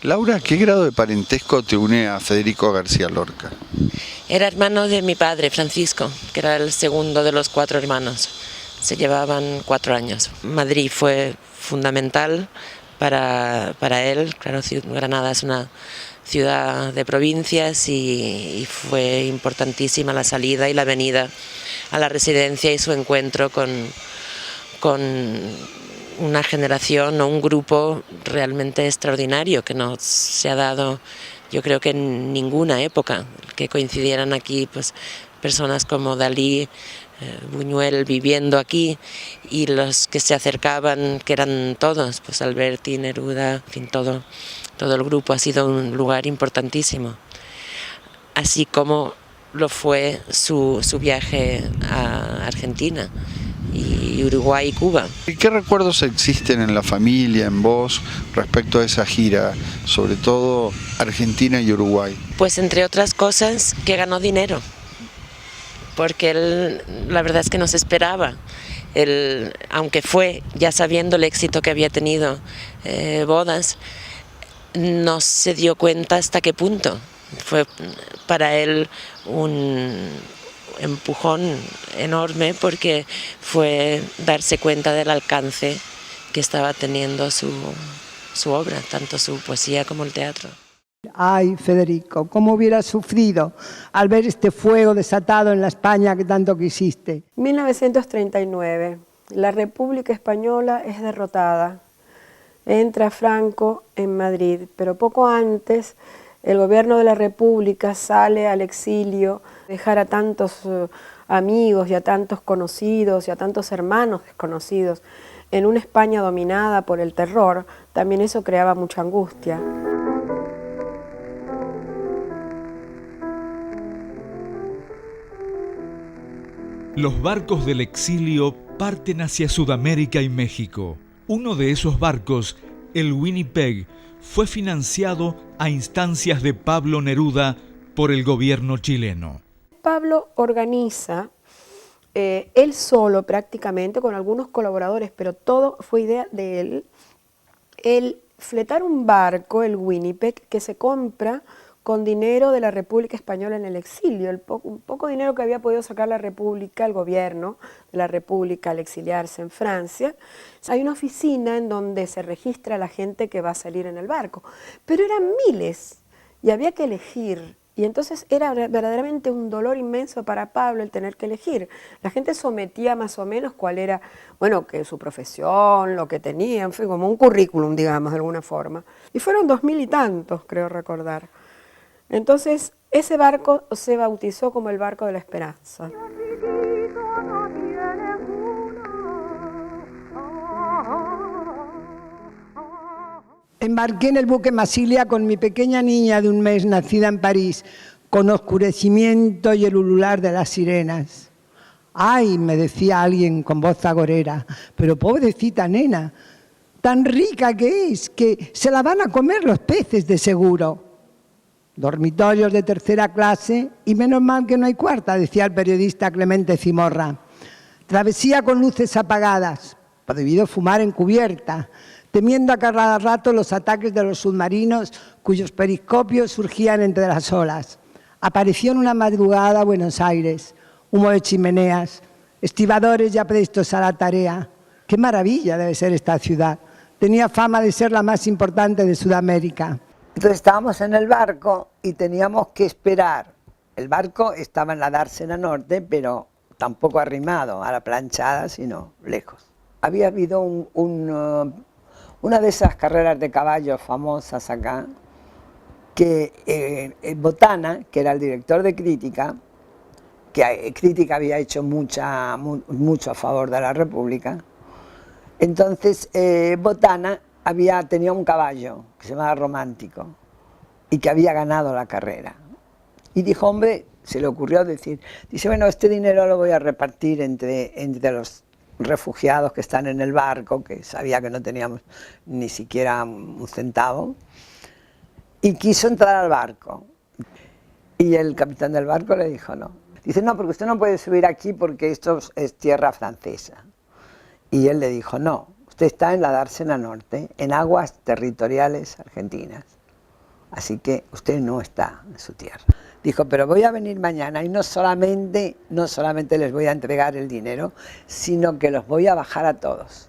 Laura, ¿qué grado de parentesco te une a Federico García Lorca? Era hermano de mi padre, Francisco, que era el segundo de los 4 hermanos. Se llevaban 4 años. Madrid fue fundamental para él. Claro, Granada es una ciudad de provincias y fue importantísima la salida y la venida a la residencia y su encuentro con una generación o un grupo realmente extraordinario que no se ha dado, yo creo que en ninguna época, que coincidieran aquí pues personas como Dalí, Buñuel viviendo aquí, y los que se acercaban, que eran todos, pues Alberti, Neruda, en fin, todo el grupo. Ha sido un lugar importantísimo, así como lo fue su viaje a Argentina y Uruguay y Cuba. ¿Y qué recuerdos existen en la familia, en vos, respecto a esa gira, sobre todo Argentina y Uruguay? Pues entre otras cosas, que ganó dinero, porque él, la verdad es que no se esperaba. Él, aunque fue ya sabiendo el éxito que había tenido Bodas, no se dio cuenta hasta qué punto. Fue para él un empujón enorme, porque fue darse cuenta del alcance que estaba teniendo su obra, tanto su poesía como el teatro. Ay, Federico, cómo hubieras sufrido al ver este fuego desatado en la España que tanto quisiste. 1939, la República Española es derrotada. Entra Franco en Madrid, pero poco antes el gobierno de la República sale al exilio, dejar a tantos amigos y a tantos conocidos y a tantos hermanos desconocidos en una España dominada por el terror. También eso creaba mucha angustia. Los barcos del exilio parten hacia Sudamérica y México. Uno de esos barcos, el Winnipeg, fue financiado a instancias de Pablo Neruda por el gobierno chileno. Pablo organiza, él solo prácticamente, con algunos colaboradores, pero todo fue idea de él, el fletar un barco, el Winnipeg, que se compra con dinero de la República Española en el exilio, un poco dinero que había podido sacar la República, el gobierno de la República al exiliarse en Francia. Hay una oficina en donde se registra la gente que va a salir en el barco, pero eran miles y había que elegir. Y entonces era verdaderamente un dolor inmenso para Pablo el tener que elegir. La gente sometía más o menos cuál era, bueno, que su profesión, lo que tenía, en fin, como un currículum, digamos, de alguna forma. Y fueron 2000 y tantos, creo recordar. Entonces, ese barco se bautizó como el barco de la esperanza. Embarqué en el buque Masilia con mi pequeña niña de 1 mes, nacida en París, con oscurecimiento y el ulular de las sirenas. ¡Ay!, me decía alguien con voz agorera, pero pobrecita nena, tan rica que es, que se la van a comer los peces de seguro. Dormitorios de 3ª clase y menos mal que no hay 4ª, decía el periodista Clemente Zimorra. Travesía con luces apagadas, prohibido fumar en cubierta, temiendo a cada rato los ataques de los submarinos cuyos periscopios surgían entre las olas. Apareció en una madrugada Buenos Aires, humo de chimeneas, estibadores ya prestos a la tarea. ¡Qué maravilla debe ser esta ciudad! Tenía fama de ser la más importante de Sudamérica. Entonces estábamos en el barco y teníamos que esperar. El barco estaba en la dársena norte, pero tampoco arrimado a la planchada, sino lejos. Había habido una de esas carreras de caballos famosas acá, que Botana, que era el director de Crítica, que Crítica había hecho mucho a favor de la República, entonces Botana tenía un caballo que se llamaba Romántico y que había ganado la carrera. Y dijo, hombre, se le ocurrió dice, bueno, este dinero lo voy a repartir entre los refugiados que están en el barco, que sabía que no teníamos ni siquiera un centavo, y quiso entrar al barco. Y el capitán del barco le dijo no. Dice, no, porque usted no puede subir aquí porque esto es tierra francesa. Y él le dijo, no, usted está en la dársena norte, en aguas territoriales argentinas. así que usted no está en su tierra. Dijo, pero voy a venir mañana y no solamente les voy a entregar el dinero, sino que los voy a bajar a todos.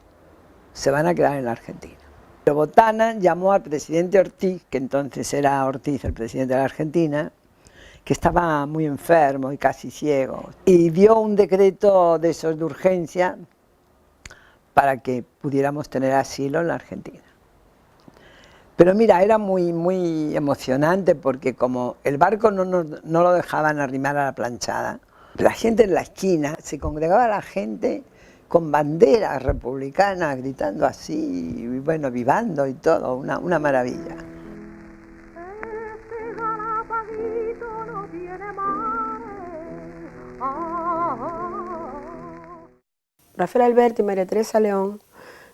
Se van a quedar en la Argentina. Pero Botana llamó al presidente Ortiz, que entonces era Ortiz el presidente de la Argentina, que estaba muy enfermo y casi ciego, y dio un decreto de esos de urgencia para que pudiéramos tener asilo en la Argentina. Pero mira, era muy emocionante porque como el barco no lo dejaban arrimar a la planchada, la gente en la esquina, se congregaba la gente con banderas republicanas, gritando así, y bueno, vivando y todo, una maravilla. Rafael Alberti y María Teresa León,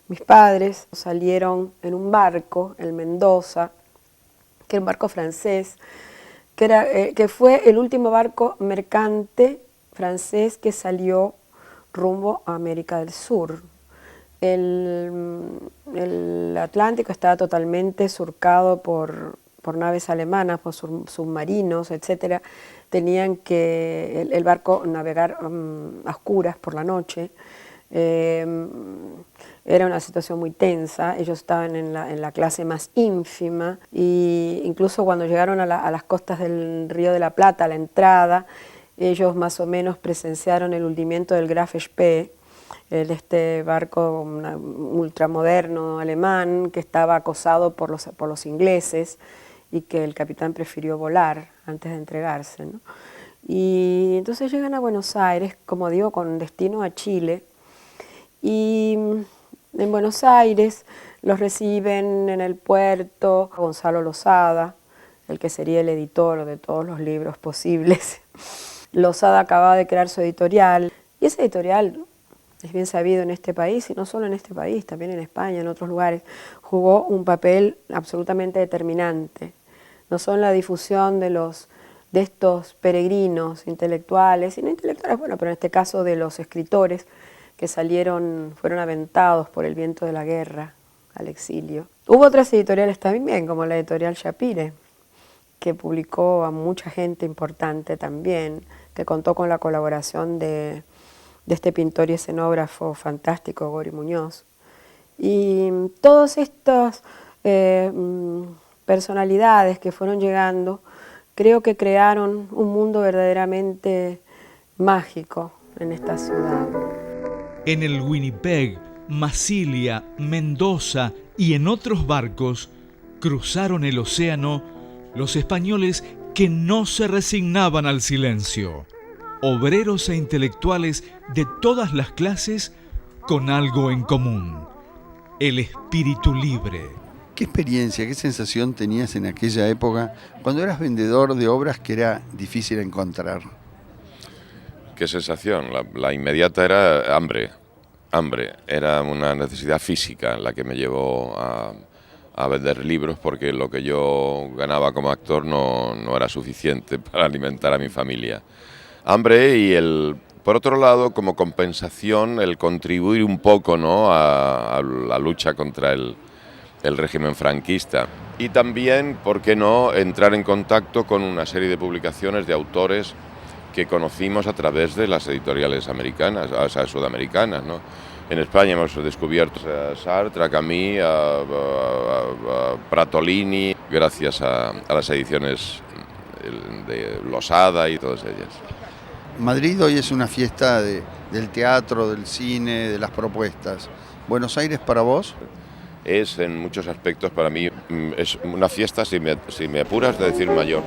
mis padres, salieron en un barco, el Mendoza, que era un barco francés, que fue el último barco mercante francés que salió rumbo a América del Sur. El Atlántico estaba totalmente surcado por naves alemanas, por submarinos, etc. Tenían que el barco navegar a oscuras por la noche. Era una situación muy tensa, ellos estaban en la clase más ínfima, e incluso cuando llegaron a las costas del Río de la Plata, a la entrada, ellos más o menos presenciaron el hundimiento del Graf Spee, este barco ultramoderno alemán que estaba acosado por los ingleses y que el capitán prefirió volar antes de entregarse, ¿no? Y entonces llegan a Buenos Aires, como digo, con destino a Chile. Y en Buenos Aires los reciben en el puerto Gonzalo Losada, el que sería el editor de todos los libros posibles. Losada acababa de crear su editorial, y ese editorial es bien sabido en este país, y no solo en este país, también en España, en otros lugares, jugó un papel absolutamente determinante, no solo en la difusión de estos peregrinos intelectuales, y no intelectuales, bueno, pero en este caso de los escritores, que fueron aventados por el viento de la guerra al exilio. Hubo otras editoriales también, como la editorial Shapire, que publicó a mucha gente importante también, que contó con la colaboración de este pintor y escenógrafo fantástico, Gori Muñoz. Y todas estas personalidades que fueron llegando, creo que crearon un mundo verdaderamente mágico en esta ciudad. En el Winnipeg, Masilia, Mendoza y en otros barcos cruzaron el océano los españoles que no se resignaban al silencio, obreros e intelectuales de todas las clases con algo en común: el espíritu libre. ¿Qué experiencia, qué sensación tenías en aquella época cuando eras vendedor de obras que era difícil encontrar? ¿Qué sensación? La inmediata era hambre. Era una necesidad física la que me llevó a vender libros, porque lo que yo ganaba como actor no era suficiente para alimentar a mi familia. Hambre y por otro lado, como compensación, el contribuir un poco, ¿no?, a la lucha contra el régimen franquista. Y también, ¿por qué no?, entrar en contacto con una serie de publicaciones de autores que conocimos a través de las editoriales americanas, o sea, sudamericanas, ¿no? En España hemos descubierto a Sartre, a Camus, a Pratolini, gracias a las ediciones de Losada y todas ellas. Madrid hoy es una fiesta del teatro, del cine, de las propuestas. ¿Buenos Aires para vos? Es en muchos aspectos para mí, es una fiesta, si me apuras, de decir mayor.